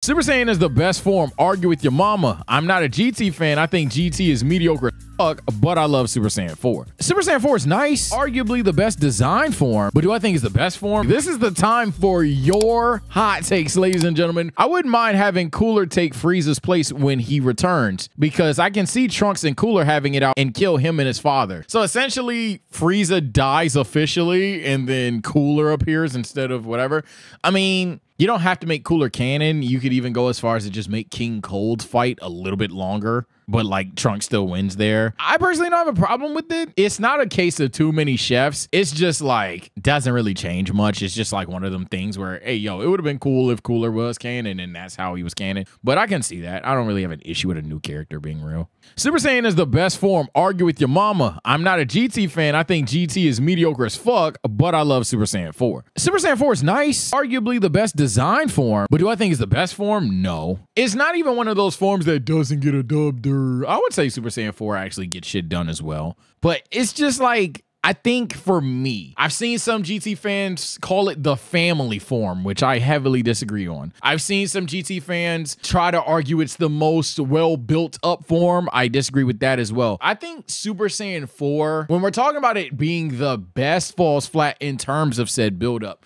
Super Saiyan is the best form. Argue with your mama. I'm not a GT fan. I think GT is mediocre as fuck, but I love Super Saiyan 4. Super Saiyan 4 is nice. Arguably the best design form, but do I think it's the best form? This is the time for your hot takes, ladies and gentlemen. I wouldn't mind having Cooler take Frieza's place when he returns, because I can see Trunks and Cooler having it out and kill him and his father. So essentially, Frieza dies officially, and then Cooler appears instead of whatever. I mean, you don't have to make Cooler canon. You could even go as far as to just make King Cold's fight a little bit longer, but like Trunks still wins there. I personally don't have a problem with it. It's not a case of too many chefs. It's just like, doesn't really change much. It's just like one of them things where, hey, yo, it would have been cool if Cooler was canon and that's how he was canon. But I can see that. I don't really have an issue with a new character being real. Super Saiyan is the best form. Argue with your mama. I'm not a GT fan. I think GT is mediocre as fuck, but I love Super Saiyan 4. Super Saiyan 4 is nice. Arguably the best design form, but do I think it's the best form? No. It's not even one of those forms that doesn't get a dub. I would say Super Saiyan 4 actually gets shit done as well. But it's just like, I think for me, I've seen some GT fans call it the family form, which I heavily disagree on. I've seen some GT fans try to argue it's the most well-built up form. I disagree with that as well. I think Super Saiyan 4, when we're talking about it being the best, falls flat in terms of said build-up.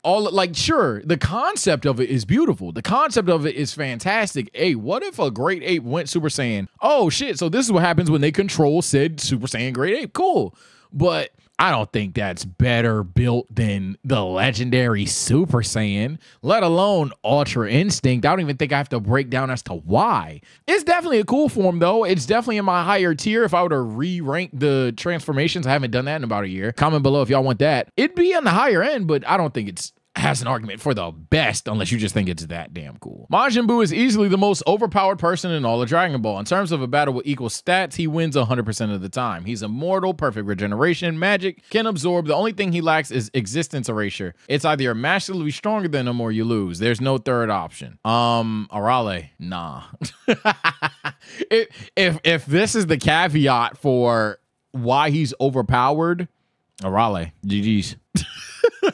Sure, the concept of it is beautiful. The concept of it is fantastic. Hey, what if a Great Ape went Super Saiyan? Oh shit, so this is what happens when they control said Super Saiyan Great Ape. Cool. But I don't think that's better built than the legendary Super Saiyan, let alone Ultra Instinct. I don't even think I have to break down as to why. It's definitely a cool form, though. It's definitely in my higher tier. If I were to re-rank the transformations, I haven't done that in about a year. Comment below if y'all want that. It'd be on the higher end, but I don't think it's has an argument for the best unless you just think it's that damn cool. Majin Buu is easily the most overpowered person in all of Dragon Ball. In terms of a battle with equal stats, he wins 100% of the time. He's immortal, perfect regeneration, magic, can absorb. The only thing he lacks is existence erasure. It's either you're massively stronger than him or you lose. There's no third option. EARLLY, nah. if this is the caveat for why he's overpowered, EARLLY, GG's.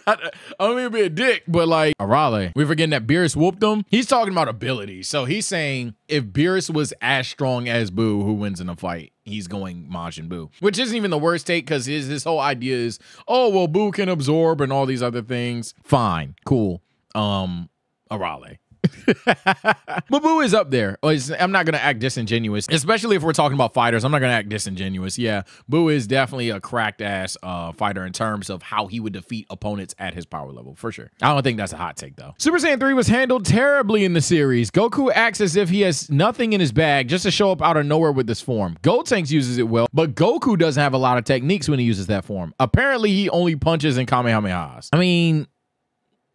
I don't mean to be a dick, but like, EARLLY, we're forgetting that Beerus whooped him. He's talking about ability. So he's saying if Beerus was as strong as Buu, who wins in a fight? He's going Majin Buu, which isn't even the worst take, because his whole idea is, oh, well, Buu can absorb and all these other things. Fine, cool. EARLLY. But Buu is up there. I'm not gonna act disingenuous, especially if we're talking about fighters. I'm not gonna act disingenuous. Yeah, Buu is definitely a cracked ass fighter in terms of how he would defeat opponents at his power level, for sure. I don't think that's a hot take though. Super Saiyan 3 was handled terribly in the series. Goku acts as if he has nothing in his bag just to show up out of nowhere with this form. Gotenks uses it well, but Goku doesn't have a lot of techniques when he uses that form. Apparently he only punches and Kamehamehas. I mean,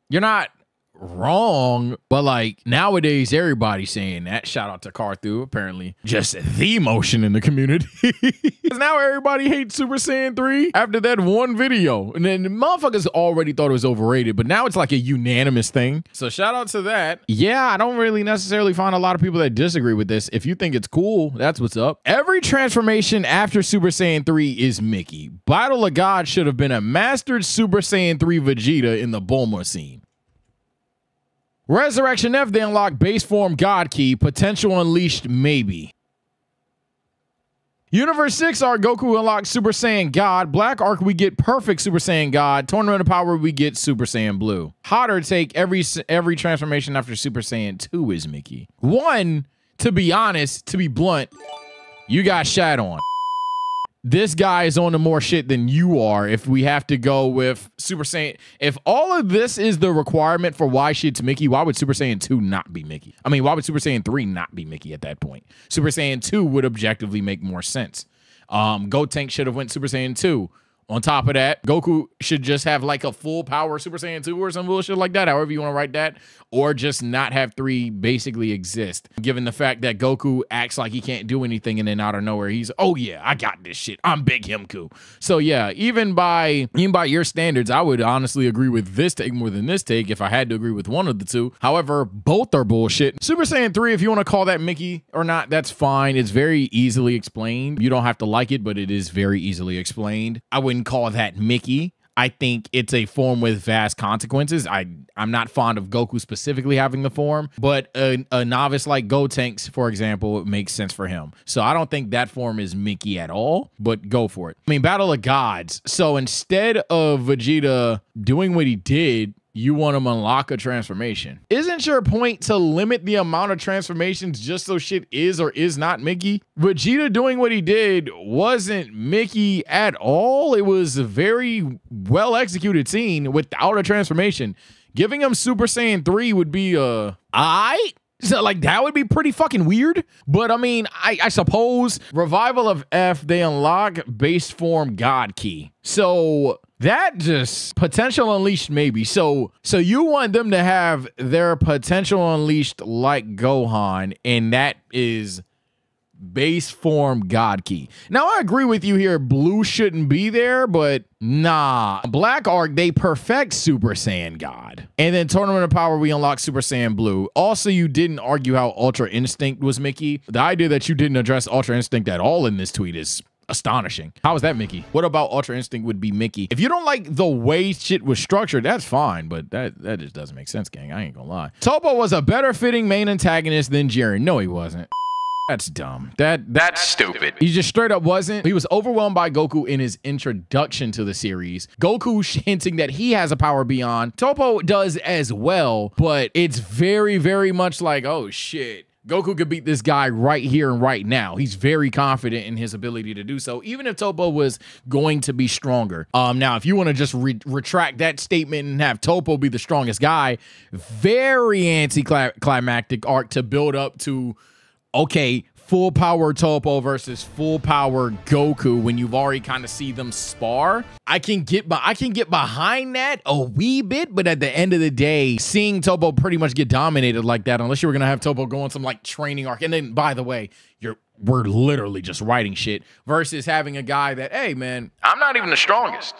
you're not wrong, but like nowadays everybody's saying that. Shout out to Carthu, apparently just the motion in the community. Because now everybody hates Super Saiyan 3 after that one video, and then the motherfuckers already thought it was overrated, but now it's like a unanimous thing. So shout out to that. Yeah, I don't really necessarily find a lot of people that disagree with this. If you think it's cool, that's what's up. Every transformation after Super Saiyan 3 is Mickey. Battle of God should have been a mastered Super Saiyan 3 Vegeta in the Bulma scene. Resurrection F, they unlock base form God Key. Potential unleashed, maybe. Universe 6 Arc, Goku unlocks Super Saiyan God. Black Arc, we get perfect Super Saiyan God. Tournament of Power, we get Super Saiyan Blue. Hotter take, every transformation after Super Saiyan 2 is Mickey. One, to be honest, to be blunt, you got shat on. This guy is on to more shit than you are if we have to go with Super Saiyan. If all of this is the requirement for why shit's Mickey, why would Super Saiyan 2 not be Mickey? I mean, why would Super Saiyan 3 not be Mickey at that point? Super Saiyan 2 would objectively make more sense. Gotenks should have went Super Saiyan 2. On top of that, Goku should just have like a full power Super Saiyan 2 or some bullshit like that, however you want to write that, or just not have 3 basically exist. Given the fact that Goku acts like he can't do anything and then out of nowhere, he's, oh yeah, I got this shit. I'm Big Himku. So yeah, even by your standards, I would honestly agree with this take more than this take if I had to agree with one of the two. However, both are bullshit. Super Saiyan 3, if you want to call that Mickey or not, that's fine. It's very easily explained. You don't have to like it, but it is very easily explained. I wouldn't call that Mickey. I think it's a form with vast consequences. I'm not fond of Goku specifically having the form, but a novice like Gotenks, for example, it makes sense for him. So I don't think that form is Mickey at all, but go for it. I mean, Battle of Gods. So instead of Vegeta doing what he did, you want him to unlock a transformation. Isn't your point to limit the amount of transformations just so shit is or is not Mickey? Vegeta doing what he did wasn't Mickey at all. It was a very well executed scene without a transformation. Giving him Super Saiyan 3 would be aight. So like that would be pretty fucking weird. But I mean, I suppose Revival of F, they unlock base form God Key. So that just potential unleashed maybe. So you want them to have their potential unleashed like Gohan, and that is base form God Key. Now I agree with you here. Blue shouldn't be there, but nah. Black Arc, they perfect Super Saiyan God. And then Tournament of Power, we unlock Super Saiyan Blue. Also, you didn't argue how Ultra Instinct was Mickey. The idea that you didn't address Ultra Instinct at all in this tweet is astonishing. How is that Mickey? What about Ultra Instinct would be Mickey? If you don't like the way shit was structured, that's fine, but that just doesn't make sense, gang. I ain't gonna lie. Topo was a better fitting main antagonist than Jiren. No, he wasn't. That's dumb. That's stupid. He just straight up wasn't. He was overwhelmed by Goku in his introduction to the series. Goku hinting that he has a power beyond. Topo does as well, but it's very, very much like, oh shit, Goku could beat this guy right here and right now. He's very confident in his ability to do so, even if Topo was going to be stronger. Now, if you want to just retract that statement and have Topo be the strongest guy, very anticlimactic arc to build up to, okay, full power Topo versus full power Goku when you've already kind of see them spar. I can get behind that a wee bit, but at the end of the day, seeing Topo pretty much get dominated like that, unless you were gonna have Topo go on some like training arc, and then by the way, we're literally just writing shit versus having a guy that, hey man, I'm not even the strongest.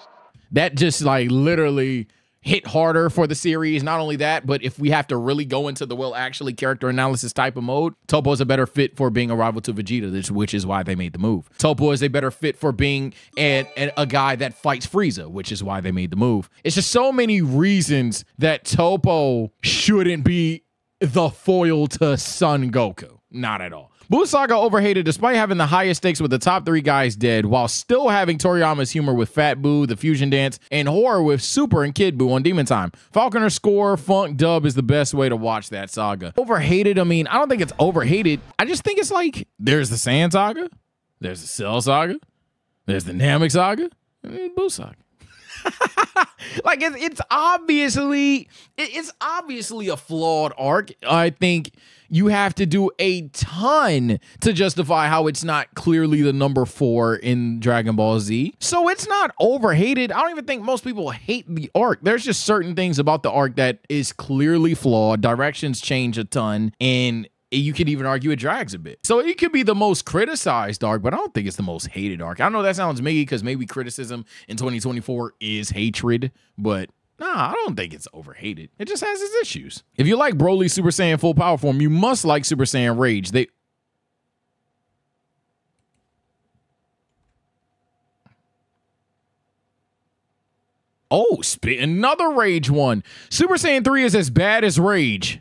That just like literally hit harder for the series. Not only that, but if we have to really go into the actually character analysis type of mode, Topo is a better fit for being a rival to Vegeta, which is why they made the move. Topo is a better fit for being a guy that fights Frieza, which is why they made the move. It's just so many reasons that Topo shouldn't be the foil to Son Goku. Not at all. Buu Saga overhated despite having the highest stakes with the top 3 guys dead, while still having Toriyama's humor with Fat Buu, the fusion dance, and horror with Super and Kid Buu on Demon Time. Falconer score, Funk dub is the best way to watch that saga. Overhated, I mean, I don't think it's overhated. I just think it's like, there's the Saiyan Saga, there's the Cell Saga, there's the Namek Saga, and then Buu Saga. Like it's obviously a flawed arc. I think you have to do a ton to justify how it's not clearly the number 4 in Dragon Ball Z. So it's not overhated. I don't even think most people hate the arc. There's just certain things about the arc that is clearly flawed. Directions change a ton, and you could even argue it drags a bit. So it could be the most criticized arc, but I don't think it's the most hated arc. I know that sounds miggy because maybe criticism in 2024 is hatred, but nah, I don't think it's overhated. It just has its issues. If you like Broly's Super Saiyan full power form, you must like Super Saiyan Rage. Oh, spit another Rage one. Super Saiyan 3 is as bad as Rage.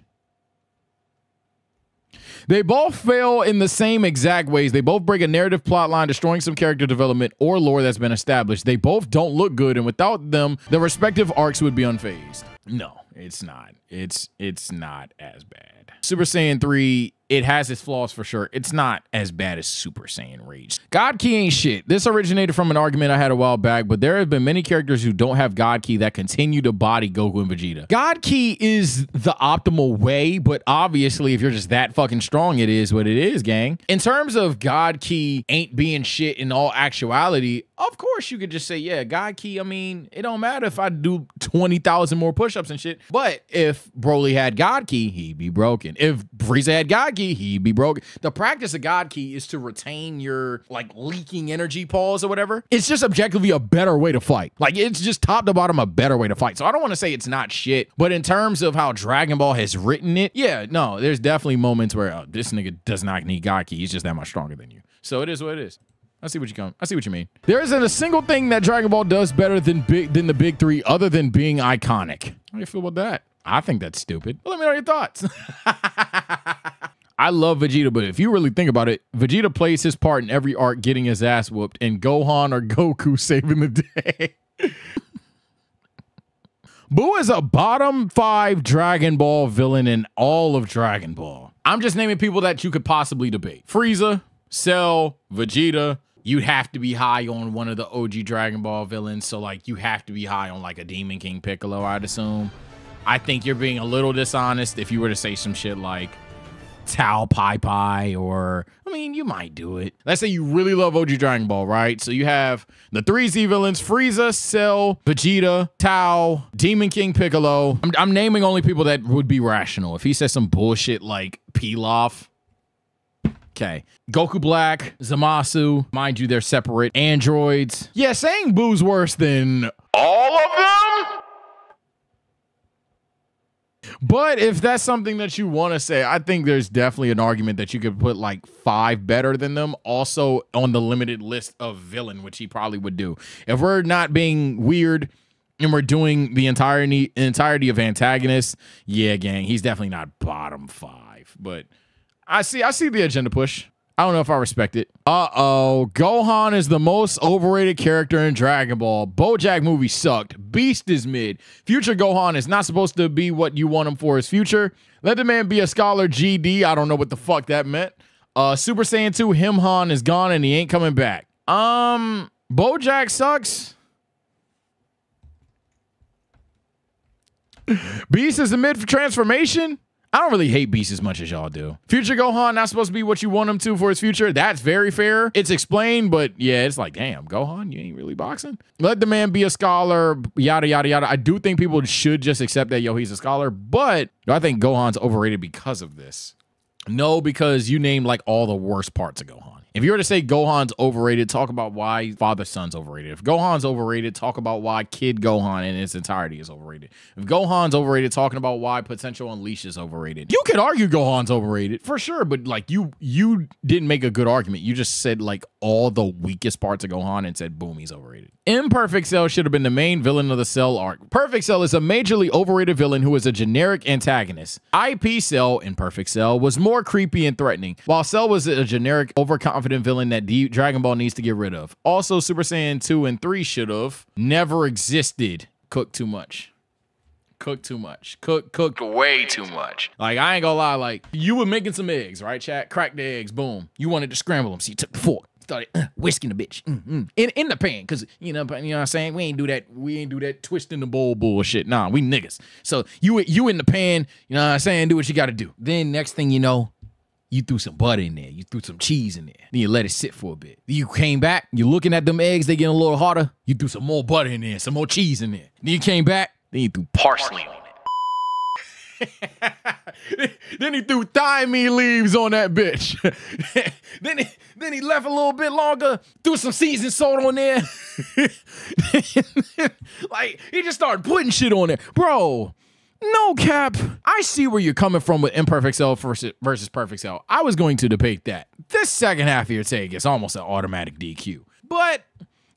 They both fail in the same exact ways. They both break a narrative plot line, destroying some character development or lore that's been established. They both don't look good, and without them, their respective arcs would be unfazed. No, it's not. It's not as bad. Super Saiyan 3, it has its flaws for sure. It's not as bad as Super Saiyan Rage. God Key ain't shit. This originated from an argument I had a while back, but there have been many characters who don't have God Key that continue to body Goku and Vegeta. God Key is the optimal way, but obviously if you're just that fucking strong, it is what it is, gang. In terms of God Key ain't being shit in all actuality, of course you could just say, yeah, God Key, I mean, it don't matter if I do 20,000 more push-ups and shit, but if Broly had God Key, he'd be broken. If Frieza had God Key, he'd be broken. The practice of God Key is to retain your like leaking energy pause or whatever. It's just objectively a better way to fight. Like it's just top to bottom a better way to fight. So I don't want to say it's not shit, but in terms of how Dragon Ball has written it, yeah, no, there's definitely moments where this nigga does not need God Key. He's just that much stronger than you. So it is what it is. I see what you mean. There isn't a single thing that Dragon Ball does better than the big three other than being iconic. How do you feel about that? I think that's stupid. Well, let me know your thoughts. I love Vegeta, but if you really think about it, Vegeta plays his part in every arc getting his ass whooped, and Gohan or Goku saving the day. Boo is a bottom 5 Dragon Ball villain in all of Dragon Ball. I'm just naming people that you could possibly debate. Frieza, Cell, Vegeta. You'd have to be high on one of the OG Dragon Ball villains, so like you have to be high on like a Demon King Piccolo, I'd assume. I think you're being a little dishonest if you were to say some shit like Tao Pai Pai, or I mean, you might do it. Let's say you really love OG Dragon Ball, right? So you have the 3Z villains: Frieza, Cell, Vegeta, Tao, Demon King Piccolo. I'm naming only people that would be rational. If he says some bullshit like Pilaf, okay. Goku Black, Zamasu, mind you, they're separate androids. Yeah, saying Boo's worse than all of them. But if that's something that you want to say, I think there's definitely an argument that you could put like 5 better than them also on the limited list of villain, which he probably would do. If we're not being weird and we're doing the entirety of antagonists, yeah, gang, he's definitely not bottom 5. But I see the agenda push. I don't know if I respect it. Gohan is the most overrated character in Dragon Ball. BoJack movie sucked. Beast is mid. Future Gohan is not supposed to be what you want him for his future. Let the man be a scholar, GD. I don't know what the fuck that meant. Super Saiyan 2 Himhan is gone and he ain't coming back. BoJack sucks. Beast is a mid for transformation. I don't really hate Beast as much as y'all do. Future Gohan not supposed to be what you want him to for his future. That's very fair. It's explained, but yeah, it's like, damn, Gohan, you ain't really boxing. Let the man be a scholar, yada, yada, yada. I do think people should just accept that, yo, he's a scholar, but I think Gohan's overrated because of this. No, because you named like all the worst parts of Gohan. If you were to say Gohan's overrated, talk about why Father-Son's overrated. If Gohan's overrated, talk about why Kid Gohan in its entirety is overrated. If Gohan's overrated, talking about why Potential Unleashed is overrated. You could argue Gohan's overrated for sure, but like you didn't make a good argument. You just said like all the weakest parts of Gohan and said, boom, he's overrated. Imperfect Cell should have been the main villain of the Cell arc. Perfect Cell is a majorly overrated villain who is a generic antagonist. IP Cell, Imperfect Cell, was more creepy and threatening, while Cell was a generic, overconfident villain that Dragon Ball needs to get rid of. Also, Super Saiyan 2 and 3 should have never existed. Cooked too much. Cooked too much. Cooked way too much. Like, I ain't gonna lie, like, you were making some eggs, right, chat? Cracked the eggs, boom. You wanted to scramble them, so you took the fork. Started whisking the bitch in the pan, because you know what I'm saying, we ain't do that twisting the bowl bullshit. Nah, we niggas. So you in the pan, you know what I'm saying, do what you gotta do. Then next thing you know, you threw some butter in there, you threw some cheese in there, then you let it sit for a bit. Then you came back, you're looking at them eggs, they getting a little hotter, you threw some more butter in there, some more cheese in there. Then you came back, then you threw parsley on it. Then he threw thymine leaves on that bitch. then he left a little bit longer, threw some seasoned salt on there. Like, he just started putting shit on there. Bro, no cap. I see where you're coming from with Imperfect Cell versus Perfect Cell. I was going to debate that. This second half of your take is almost an automatic DQ. But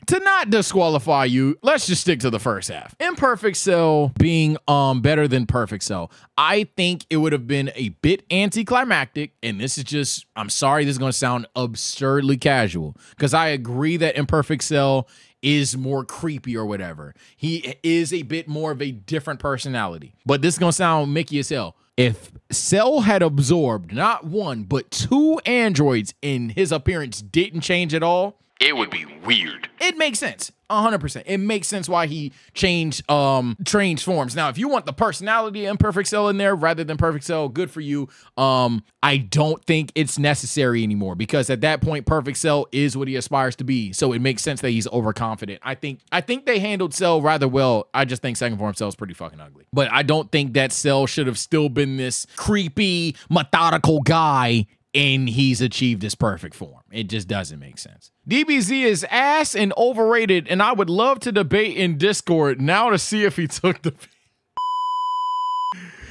to not disqualify you, let's just stick to the first half. Imperfect Cell being better than Perfect Cell, I think it would have been a bit anticlimactic, and this is just, I'm sorry, this is going to sound absurdly casual, because I agree that Imperfect Cell is more creepy or whatever. He is a bit more of a different personality, but this is going to sound Mickey as hell. If Cell had absorbed not 1, but 2 androids and his appearance didn't change at all, it would be weird. It makes sense. 100%. It makes sense why he changed forms. Now, if you want the personality of Imperfect Cell in there rather than Perfect Cell, good for you. I don't think it's necessary anymore, because at that point, Perfect Cell is what he aspires to be. So it makes sense that he's overconfident. I think they handled Cell rather well. I just think second form Cell is pretty fucking ugly. But I don't think that Cell should have still been this creepy, methodical guy, and he's achieved his perfect form. It just doesn't make sense. DBZ is ass and overrated, and I would love to debate in Discord now to see if he took the...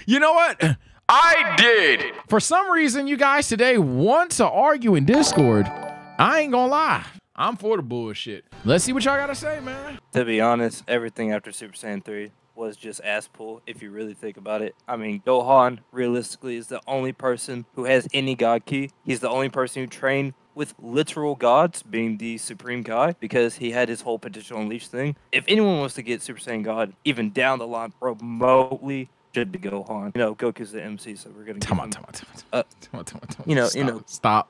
You know what? I did. For some reason, you guys today want to argue in Discord. I ain't gonna lie. I'm for the bullshit. Let's see what y'all gotta say, man. To be honest, everything after Super Saiyan 3 was just ass pull if you really think about it. I mean, Gohan realistically is the only person who has any God Ki. He's the only person who trained with literal gods, being the supreme guy, because he had his whole potential unleashed thing. If anyone wants to get Super Saiyan God even down the line remotely, should be Gohan. You know, Goku's the MC, so we're gonna give him. Stop.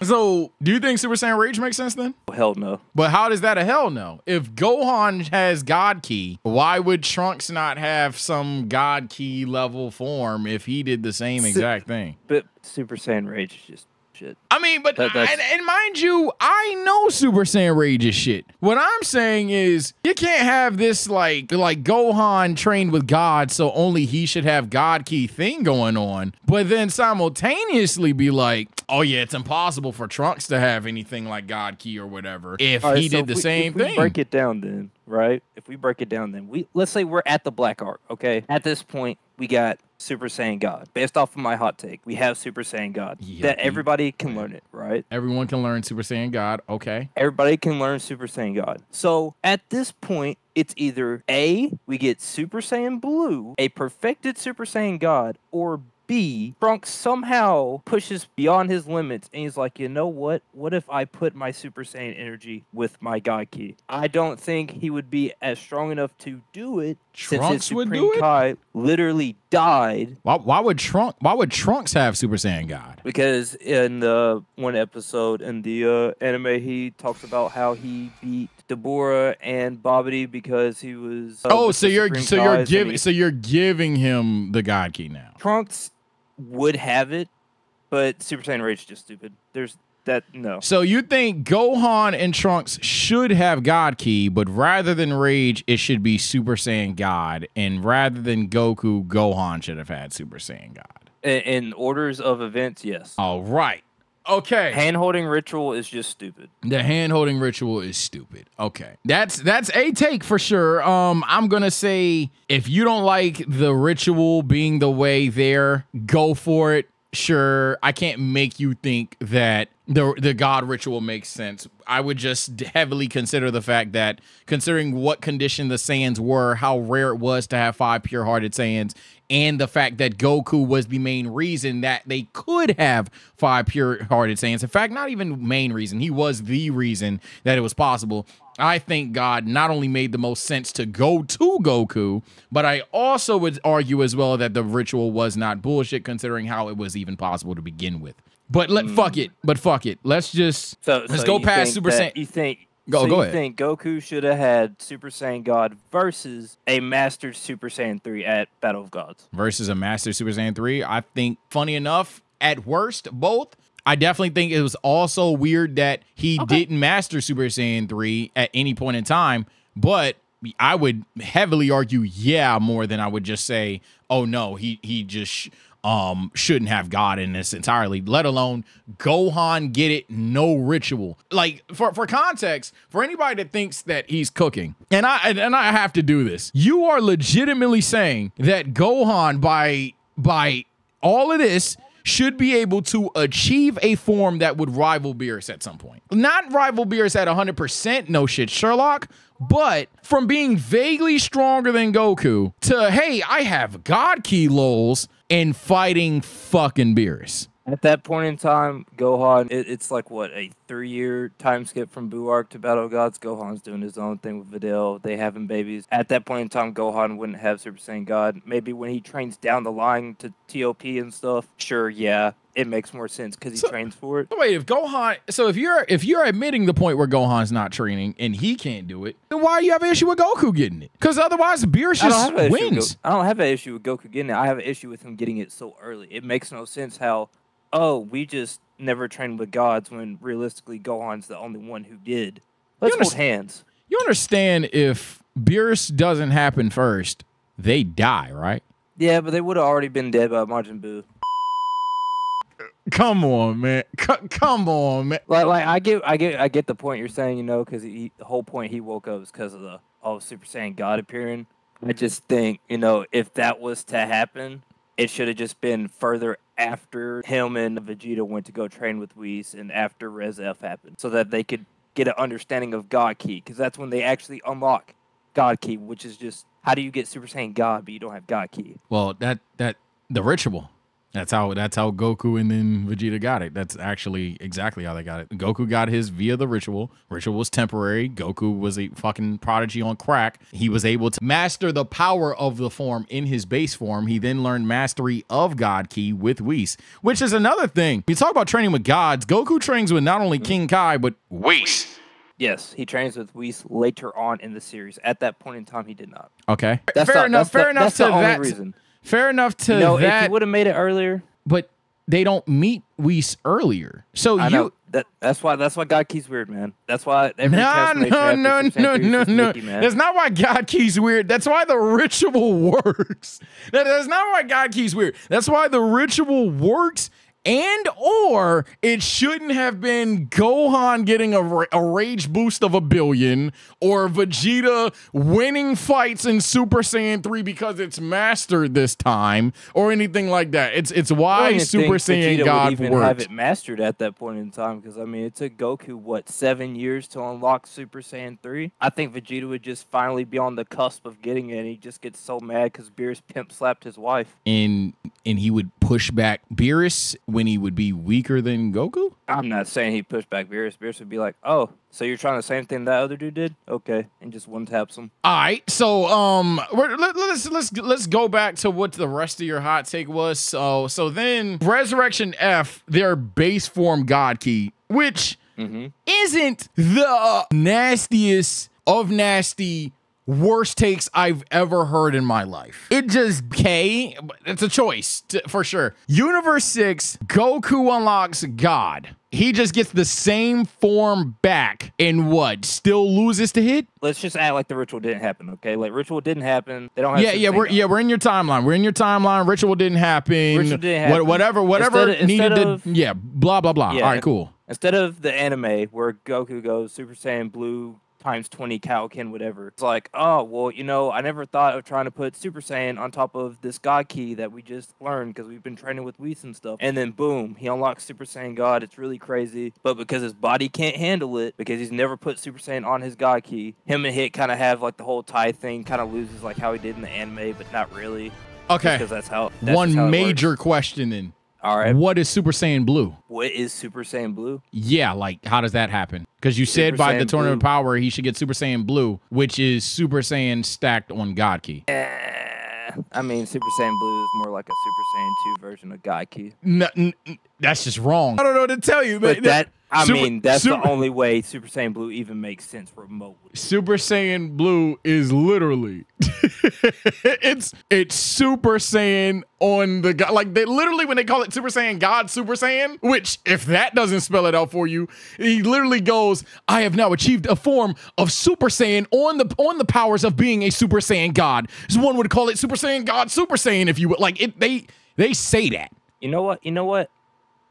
So, do you think Super Saiyan Rage makes sense then? Hell no. But how does that a hell no? If Gohan has God Ki, why would Trunks not have some God Ki level form if he did the same exact thing? But Super Saiyan Rage is just shit. I mean, but and mind you, I know Super Saiyan Rage is shit. What I'm saying is you can't have this like Gohan trained with God, so only he should have God Ki thing going on, but then simultaneously be like, oh yeah, it's impossible for Trunks to have anything like God Ki or whatever if he did the same thing. If we break it down then, right? If we break it down then, let's say we're at the Black Arc, okay? At this point, we got Super Saiyan God. Based off of my hot take, we have Super Saiyan God. Yep. That everybody can learn it, right? Everyone can learn Super Saiyan God, okay. Everybody can learn Super Saiyan God. So at this point, it's either A, we get Super Saiyan Blue, a perfected Super Saiyan God, or B, Trunks somehow pushes beyond his limits and he's like, you know what? What if I put my Super Saiyan energy with my God Ki? I don't think he would be as strong enough to do it. Trunks would do it? Kai literally died. Why would Trunks have Super Saiyan God? Because in the one episode in the anime, he talks about how he beat Deborah and Babidi because he was. So you're giving him the God Ki now. Trunks would have it, but Super Saiyan Rage is just stupid. There's that no. So you think Gohan and Trunks should have God Ki, but rather than Rage, it should be Super Saiyan God, and rather than Goku, Gohan should have had Super Saiyan God. In orders of events, yes. All right. Okay. Hand-holding ritual is just stupid. The hand-holding ritual is stupid. Okay. That's a take for sure. I'm gonna say if you don't like the ritual being the way there, go for it. Sure. I can't make you think that the God ritual makes sense. I would just heavily consider the fact that considering what condition the Saiyans were, how rare it was to have 5 pure-hearted Saiyans, and the fact that Goku was the main reason that they could have 5 pure-hearted Saiyans. In fact, not even main reason. He was the reason that it was possible. I think God not only made the most sense to go to Goku, but I also would argue as well that the ritual was not bullshit considering how it was even possible to begin with. But fuck it. Let's just let's go past Super Saiyan. You think go ahead. You think Goku should have had Super Saiyan God versus a Mastered Super Saiyan 3 at Battle of Gods? Versus a Mastered Super Saiyan 3. I think, funny enough, at worst, both. I definitely think it was also weird that he didn't master Super Saiyan 3 at any point in time, but I would heavily argue, yeah, more than I would just say, oh no, he just shouldn't have God in this entirely, let alone Gohan get it, no ritual. Like for context, for anybody that thinks that he's cooking, and I have to do this, you are legitimately saying that Gohan by all of this should be able to achieve a form that would rival Beerus at some point. Not rival Beerus at 100%, no shit, Sherlock, but from being vaguely stronger than Goku to, hey, I have God Ki lols and fighting fucking Beerus. At that point in time, Gohan, it's like, what, a 3-year time skip from Buu Arc to Battle of Gods? Gohan's doing his own thing with Videl. They having babies. At that point in time, Gohan wouldn't have Super Saiyan God. Maybe when he trains down the line to TOP and stuff, sure, yeah, it makes more sense because he trains for it. Wait, if you're admitting the point where Gohan's not training and he can't do it, then why do you have an issue with Goku getting it? Because otherwise, Beerus just wins. I don't have an issue with Goku getting it. I have an issue with him getting it so early. It makes no sense how, oh, we just never trained with gods when realistically Gohan's the only one who did. Let's hold hands. You understand if Beerus doesn't happen first, they die, right? Yeah, but they would have already been dead by Majin Buu. Come on, man. Come on, man. Like I get the point you're saying, you know, because the whole point he woke up is because of the Super Saiyan God appearing. I just think, you know, if that was to happen, It should have just been further after him and Vegeta went to go train with Whis and after Res F happened, so that they could get an understanding of God Ki, because that's when they actually unlock God Ki, which is just, how do you get Super Saiyan God but you don't have God Ki? Well, the ritual. That's how Goku and then Vegeta got it. That's actually exactly how they got it. Goku got his via the ritual. Ritual was temporary. Goku was a fucking prodigy on crack. He was able to master the power of the form in his base form. He then learned mastery of God Ki with Whis, which is another thing. You talk about training with gods. Goku trains with not only King Kai, but Whis. Yes, he trains with Whis later on in the series. At that point in time, he did not. Okay. That's fair enough to the only that reason. Fair enough to that. If you would have made it earlier. But they don't meet Whis earlier. So I know. That's why God Ki's weird, man. That's why every transformation no. That's not why God Ki's weird. That's why the ritual works. That's not why God Ki's weird. That's why the ritual works. And or it shouldn't have been Gohan getting a rage boost of 1 billion or Vegeta winning fights in Super Saiyan 3 because it's mastered this time or anything like that. It's why Super Saiyan Vegeta God would even works. have it mastered at that point in time, because I mean it took Goku what 7 years to unlock Super Saiyan 3. I think Vegeta would just finally be on the cusp of getting it, and he just gets so mad because Beerus pimp slapped his wife. And he would push back Beerus when he would be weaker than Goku? I'm not saying he pushed back Beerus. Beerus would be like, oh, so you're trying the same thing that other dude did? Okay. And just one taps him. All right. So let's go back to what the rest of your hot take was. So then Resurrection F, their base form God Ki, which isn't the nastiest of nasty worst takes I've ever heard in my life. It just, it's a choice for sure. Universe 6, Goku unlocks God. He just gets the same form back and what? Still loses to hit? Let's just act like the ritual didn't happen, okay? Like ritual didn't happen. They don't have we're in your timeline. We're in your timeline. Ritual didn't happen. Ritual didn't happen. Whatever needed to blah blah blah. Yeah, all right, cool. Instead of the anime where Goku goes Super Saiyan Blue times 20 Kaioken, whatever. It's like, oh, well, you know, I never thought of trying to put Super Saiyan on top of this God Ki that we just learned because we've been training with Whis and stuff. And then, boom, he unlocks Super Saiyan God. It's really crazy. But because his body can't handle it, because he's never put Super Saiyan on his God Ki, him and Hit kind of have, like, the whole tie thing kind of loses, like, how he did in the anime, but not really. Okay. Because that's how One major question then. All right. What is Super Saiyan Blue? What is Super Saiyan Blue? Yeah, like, how does that happen? Because you said by the Tournament of Power, he should get Super Saiyan Blue, which is Super Saiyan stacked on God Ki. I mean, Super Saiyan Blue is more like a Super Saiyan 2 version of God Ki. No, that's just wrong. I don't know what to tell you, but that's the only way Super Saiyan Blue even makes sense remotely. Super Saiyan Blue is literally it's Super Saiyan on the God. Like, they literally, when they call it Super Saiyan God Super Saiyan, which if that doesn't spell it out for you, he literally goes, I have now achieved a form of Super Saiyan on the powers of being a Super Saiyan God. So one would call it Super Saiyan God Super Saiyan if you would. Like, they say that. You know what?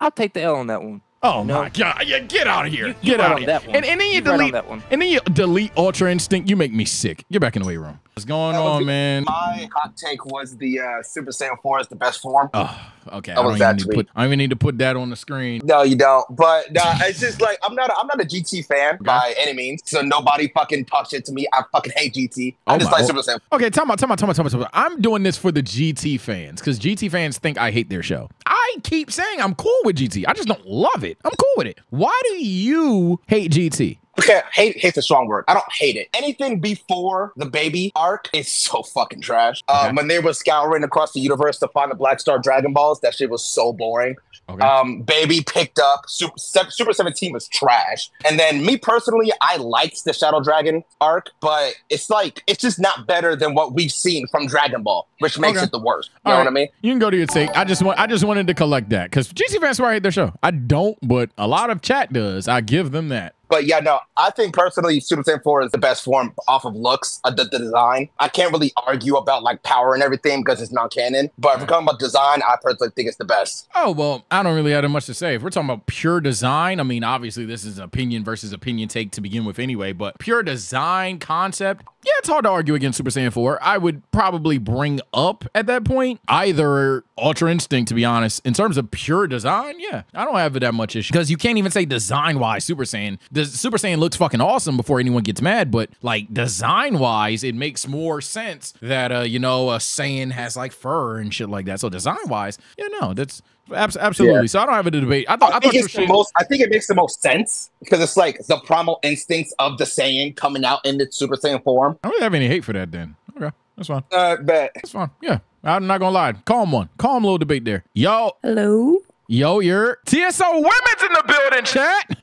I'll take the L on that one. Oh my God! Yeah, get out of here! Get out of here! That one. And then you delete that one. And then you delete Ultra Instinct. You make me sick. Get back in the weight room. What's going on, man? My hot take was the Super Saiyan 4 is the best form. Oh, okay. I don't even need to put that on the screen. No, you don't. But it's just like I'm not a GT fan by any means. So nobody fucking talk shit to me. I fucking hate GT. I just like Super Saiyan. Okay, time out. I'm doing this for the GT fans because GT fans think I hate their show. I keep saying I'm cool with GT. I just don't love it. I'm cool with it. Why do you hate GT? Okay, hate's a strong word. I don't hate it. Anything before the baby arc is so fucking trash. When they were scouring across the universe to find the Black Star Dragon Balls, that shit was so boring. Okay. Baby picked up Super 17 was trash. And then me personally, I liked the Shadow Dragon arc, but it's just not better than what we've seen from Dragon Ball, which makes it the worst. You know what I mean? You can go to your take. I just wanted to collect that because GT fans swear I hate their show. I don't, but a lot of chat does. I give them that. But yeah, no, I think personally Super Saiyan 4 is the best form off of looks, the design. I can't really argue about like power and everything because it's non-canon. But if we're talking about design, I personally think it's the best. Oh, well, I don't really have much to say. If we're talking about pure design, I mean, obviously this is opinion versus opinion take to begin with anyway, but pure design concept, Yeah, it's hard to argue against Super Saiyan 4. I would probably bring up at that point either Ultra Instinct, to be honest. In terms of pure design, yeah, I don't have that much issue. Because you can't even say design-wise Super Saiyan. The Super Saiyan looks fucking awesome before anyone gets mad, but like design-wise, it makes more sense that, you know, a Saiyan has like fur and shit like that. So design-wise, yeah, no, that's absolutely. Yeah. So I don't have a debate. I think it makes the most sense because it's like the primal instincts of the Saiyan coming out in its Super Saiyan form. I don't really have any hate for that then. Okay, that's fine. Bet. That's fine. Yeah, I'm not gonna lie. Calm little debate there. Yo. Hello. Yo, you're TSO Women's in the building, chat.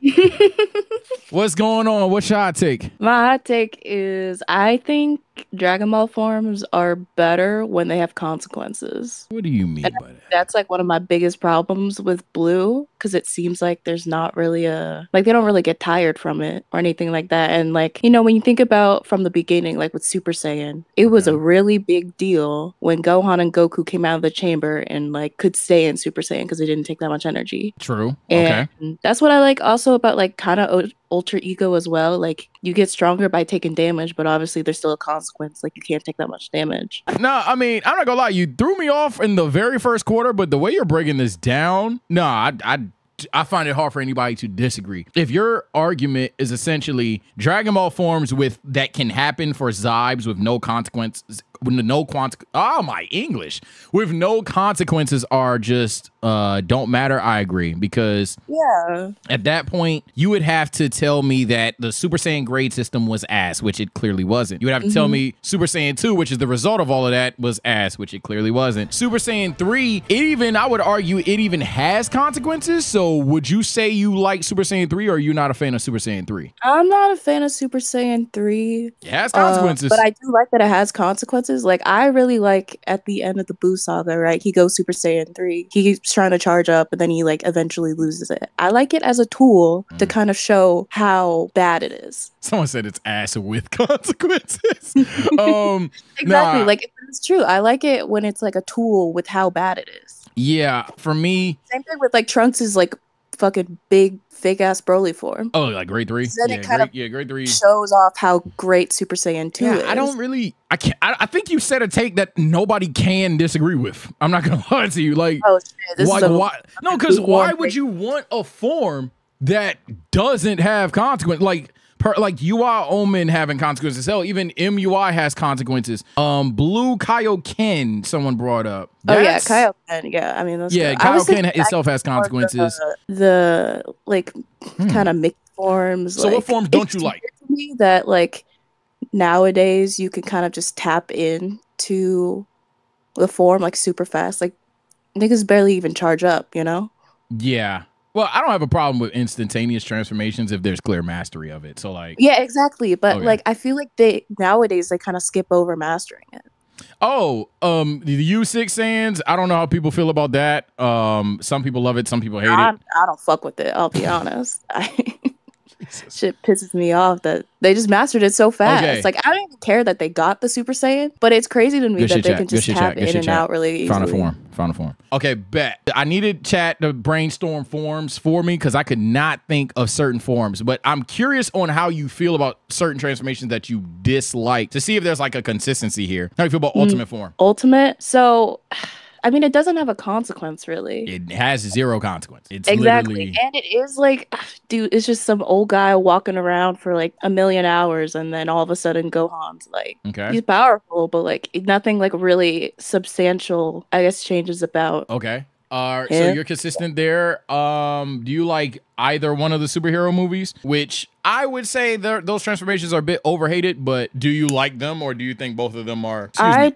What's going on? What's your hot take? My hot take is I think Dragon Ball forms are better when they have consequences. What do you mean by that? That's like one of my biggest problems with Blue, because it seems like there's not really they don't really get tired from it or anything like that. And like, you know, when you think about from the beginning, like with Super Saiyan, it was a really big deal when Gohan and Goku came out of the chamber and like could stay in Super Saiyan because they didn't take that much energy. True. And that's what I like also about like kind of Ultra Ego as well. Like you get stronger by taking damage, but obviously there's still a consequence. Like you can't take that much damage. No, I mean, I'm not gonna lie, you threw me off in the very first quarter, but the way you're breaking this down, no, I find it hard for anybody to disagree. If your argument is essentially Dragon Ball forms that can happen for Zybes with no consequences, with no consequences are just don't matter, I agree, because at that point you would have to tell me that the Super Saiyan grade system was ass, which it clearly wasn't. You would have to tell me Super Saiyan 2, which is the result of all of that, was ass, which it clearly wasn't. Super Saiyan 3, I would argue it even has consequences. So would you say you like Super Saiyan 3, or are you not a fan of Super Saiyan 3? I'm not a fan of Super Saiyan 3. It has consequences. But I do like that it has consequences. Like, I really like at the end of the Buu saga, right? He goes Super Saiyan 3. He's trying to charge up, but then he like eventually loses it. I like it as a tool to kind of show how bad it is. Someone said it's ass with consequences. Exactly. Like, it's true. I like it when it's like a tool with how bad it is. Yeah, for me. Same thing with like Trunks' like fucking big fake ass Broly form. Oh, like grade 3? Grade 3 shows off how great Super Saiyan 2 is. I think you said a take that nobody can disagree with. I'm not gonna lie to you. Like, why? No, because why would you want a form that doesn't have consequence? Like UI Omen having consequences. Hell, even MUI has consequences. Blue Kaioken, someone brought up. Kaioken. Yeah, I mean, Kaioken itself has consequences. The like kind of mixed forms. So what forms don't you like? To me that like nowadays you can kind of just tap into the form like super fast. Like niggas barely even charge up, you know? Yeah. Well, I don't have a problem with instantaneous transformations if there's clear mastery of it. So like, yeah, exactly. But like, I feel like nowadays they kind of skip over mastering it. Oh, the U6 Saiyans. I don't know how people feel about that. Some people love it. Some people hate it. I don't fuck with it. I'll be honest. Shit pisses me off that they just mastered it so fast. Okay. Like, I don't even care that they got the Super Saiyan, but it's crazy to me that they can just tap in and out really easily. Found a form. Okay, bet. I needed chat to brainstorm forms for me because I could not think of certain forms, but I'm curious on how you feel about certain transformations that you dislike to see if there's like a consistency here. How do you feel about ultimate form? Ultimate? So... I mean, it doesn't have a consequence, really. It has zero consequence. It's exactly. And it is like, dude, it's just some old guy walking around for like 1,000,000 hours, and then all of a sudden Gohan's like, he's powerful, but like nothing like really substantial, I guess, changes about. Okay. So you're consistent there. Do you like either one of the superhero movies? Which I would say those transformations are a bit overhated, but do you like them, or do you think both of them are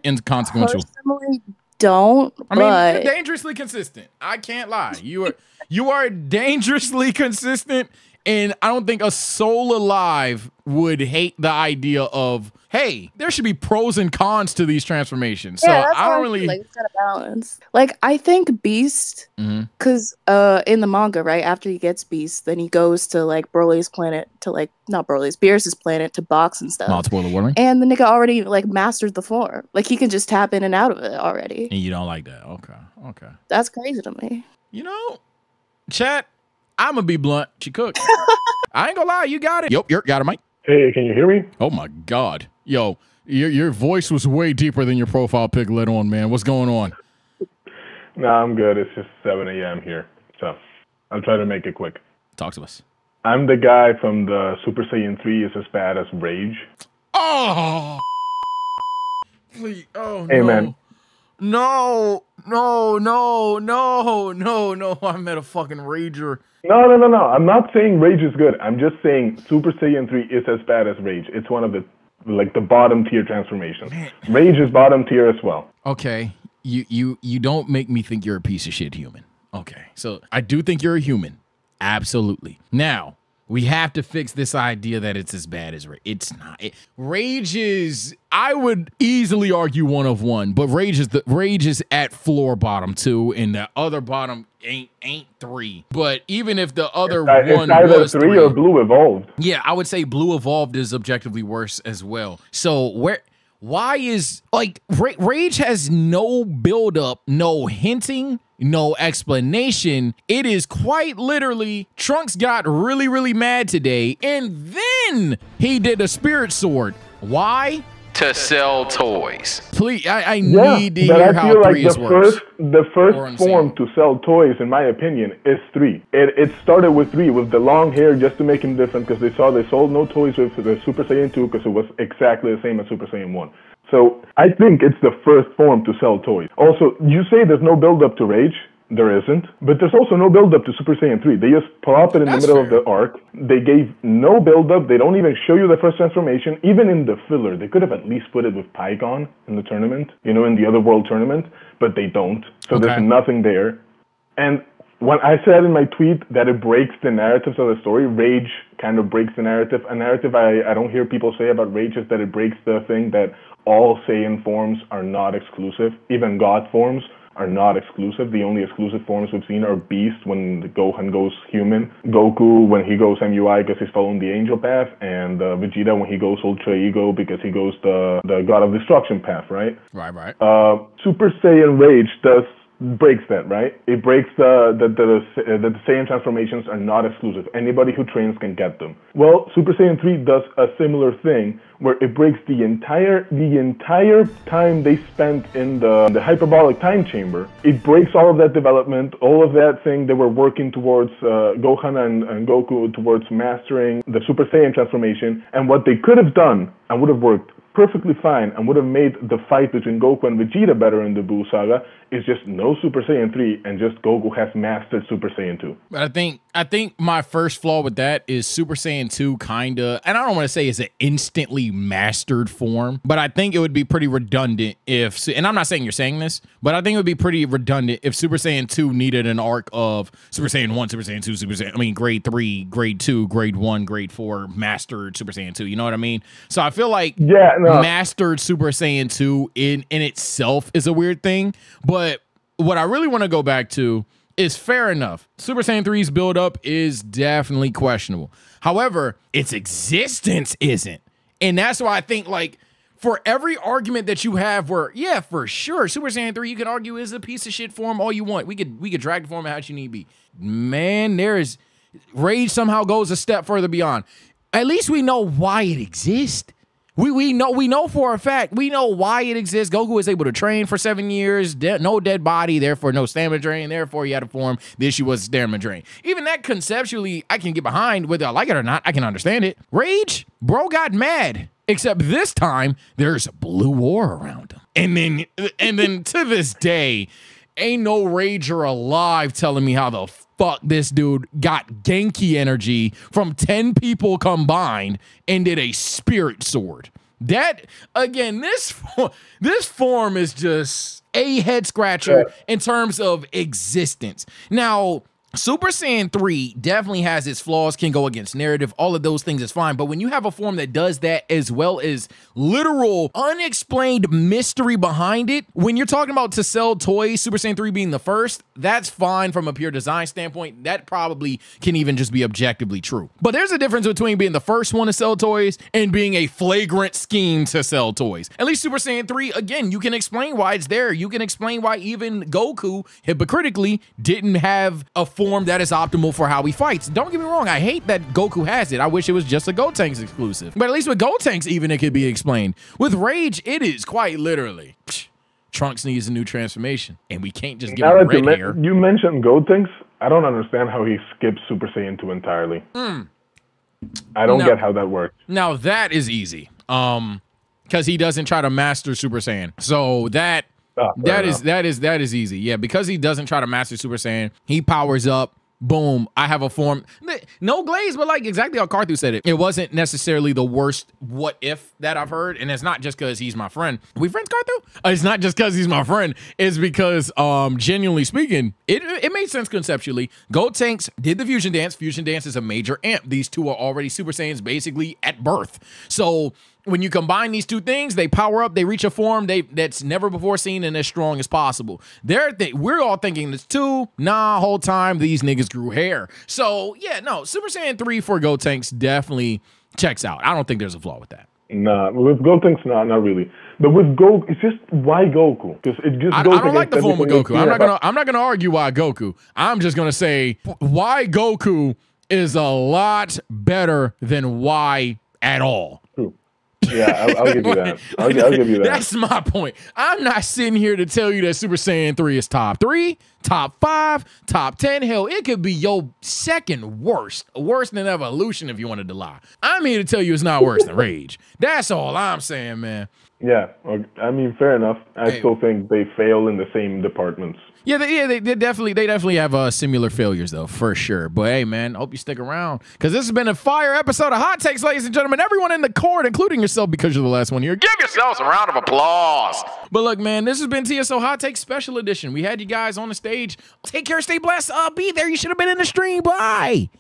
inconsequential? Personally, don't. I mean, you're dangerously consistent. I can't lie. You are dangerously consistent, and I don't think a soul alive would hate the idea of, hey, there should be pros and cons to these transformations. Yeah, so I don't really like it's got a balance. Like I think Beast, because in the manga, right after he gets Beast, then he goes to like Broly's planet to like not Broly's, Beerus's planet to box and stuff. Not spoiler warning. And the nigga already like mastered the form. Like he can just tap in and out of it already. And you don't like that? Okay. That's crazy to me. You know, chat. I'm gonna be blunt. She cooked. I ain't gonna lie. You got it. Yep, got it, Mike. Hey, can you hear me? Oh my God. Yo, your voice was way deeper than your profile pic let on, man. What's going on? Nah, I'm good. It's just 7 a.m. here, so I'll try to make it quick. Talk to us. I'm the guy from the Super Saiyan 3 is as bad as Rage. Oh, please. Oh, hey, no. Man. No. I'm at a fucking rager. No. I'm not saying Rage is good. I'm just saying Super Saiyan 3 is as bad as Rage. It's one of the bottom tier transformations. Man. Rage is bottom tier as well. Okay. You don't make me think you're a piece of shit human. Okay. So I do think you're a human. Absolutely. Now, we have to fix this idea that it's as bad as Rage. It's not. Rage is, I would easily argue 1 of 1, but Rage is at floor bottom 2, and the other bottom ain't 3. But even if the other one it's either was 3 or Blue Evolved. Yeah, I would say Blue Evolved is objectively worse as well. So why is, like, Rage has no build-up, no hinting, no explanation. It is quite literally, Trunks got really, really mad today, and then he did a spirit sword. Why? To sell toys. Please, I need to hear how 3 is worse. The first form to sell toys, in my opinion, is 3. It started with 3, with the long hair, just to make him different, because they sold no toys with the Super Saiyan 2, because it was exactly the same as Super Saiyan 1. So I think it's the first form to sell toys. Also, you say there's no build-up to Rage. There isn't. But there's also no build-up to Super Saiyan 3. They just plop it in the middle of the arc. They gave no build-up. They don't even show you the first transformation. Even in the filler, they could have at least put it with Pygon in the tournament, in the Other World tournament, but they don't. So there's nothing there. And when I said in my tweet that it breaks the narratives of the story, Rage kind of breaks the narrative. A narrative I don't hear people say about Rage is that it breaks the thing that all Saiyan forms are not exclusive. Even God forms are not exclusive. The only exclusive forms we've seen are Beast when the Gohan goes human, Goku when he goes MUI because he's following the angel path, and Vegeta when he goes Ultra Ego because he goes the God of Destruction path, right? Right. Super Saiyan Rage breaks that, right? It breaks the Saiyan transformations are not exclusive. Anybody who trains can get them. Well, Super Saiyan 3 does a similar thing where it breaks the entire time they spent in the hyperbolic time chamber. It breaks all of that development, all of that thing they were working towards, Gohan and Goku towards mastering the Super Saiyan transformation, and what they could have done and would have worked perfectly fine and would have made the fight between Goku and Vegeta better in the Buu Saga is just no Super Saiyan 3 and just Goku has mastered Super Saiyan 2. But I think my first flaw with that is Super Saiyan 2 kinda, and I don't want to say it's an instantly mastered form, but I think it would be pretty redundant if, and I'm not saying you're saying this, but I think it would be pretty redundant if Super Saiyan 2 needed an arc of Super Saiyan 1, Super Saiyan 2, grade 3, grade 2, grade 1, grade 4, mastered Super Saiyan 2, you know what I mean? So I feel like mastered Super Saiyan 2 in itself is a weird thing, but what I really want to go back to is fair enough. Super Saiyan 3's build up is definitely questionable. However, its existence isn't. And that's why I think, like, for every argument that you have where, yeah, for sure, Super Saiyan 3, you can argue is a piece of shit form all you want. We could drag the form how you need to be. Man, Rage somehow goes a step further beyond. At least we know why it exists. We know for a fact, we know why it exists. Goku was able to train for 7 years, no dead body, therefore no stamina drain, therefore he had a form. The issue was stamina drain. Even that conceptually, I can get behind, whether I like it or not, I can understand it. Rage, bro got mad. Except this time, there's a blue war around him. And then to this day, ain't no Rager alive telling me how the fuck this dude got Genki energy from 10 people combined and did a spirit sword. That, again, this form is just a head scratcher in terms of existence. Now, Super Saiyan 3 definitely has its flaws, can go against narrative, all of those things is fine, but when you have a form that does that as well as literal unexplained mystery behind it, when you're talking about to sell toys, Super Saiyan 3 being the first, that's fine from a pure design standpoint. That probably can even just be objectively true. But there's a difference between being the first one to sell toys and being a flagrant scheme to sell toys. At least Super Saiyan 3, again, you can explain why it's there. You can explain why even Goku, hypocritically, didn't have a form that is optimal for how he fights. Don't get me wrong, I hate that Goku has it. I wish it was just a Gotenks exclusive. But at least with Gotenks, even it could be explained. With Rage, it is quite literally. Trunks needs a new transformation, and we can't just give him red hair. You mentioned Gotenks. I don't understand how he skips Super Saiyan 2 entirely. I don't get how that works. Now that is easy. Because he doesn't try to master Super Saiyan. So that is easy. Yeah, because he doesn't try to master Super Saiyan, he powers up. Boom, I have a form. No glaze, but like exactly how Carthu said it. It wasn't necessarily the worst what if that I've heard. And it's not just because he's my friend. Are we friends, Carthu? It's not just because he's my friend. It's because genuinely speaking, it made sense conceptually. Gotenks did the fusion dance. Fusion dance is a major amp. These two are already Super Saiyans basically at birth. So when you combine these two things, they power up, they reach a form that's never before seen and as strong as possible. We're all thinking it's 2. Nah, whole time these niggas grew hair. So yeah, no, Super Saiyan 3 for Gotenks definitely checks out. I don't think there's a flaw with that. Nah, with Gotenks, not really. But with Goku, it's just why Goku? Because it just goes. I don't like the form of Goku. I'm not gonna argue why Goku. I'm just gonna say why Goku is a lot better than why at all. True. Yeah, I'll give you that. I'll give you that. That's my point. I'm not sitting here to tell you that Super Saiyan 3 is top 3, top 5, top 10. Hell, it could be your second worst. Worse than Evolution if you wanted to lie. I'm here to tell you it's not worse than Rage. That's all I'm saying, man. Yeah, I mean, fair enough. I still think they fail in the same departments. Yeah, they definitely have similar failures though, for sure. But hey, man, hope you stick around because this has been a fire episode of Hot Takes, ladies and gentlemen. Everyone in the court, including yourself, because you're the last one here. Give yourselves a round of applause. But look, man, this has been TSO Hot Takes Special Edition. We had you guys on the stage. Take care, stay blessed. Be there. You should have been in the stream. Bye.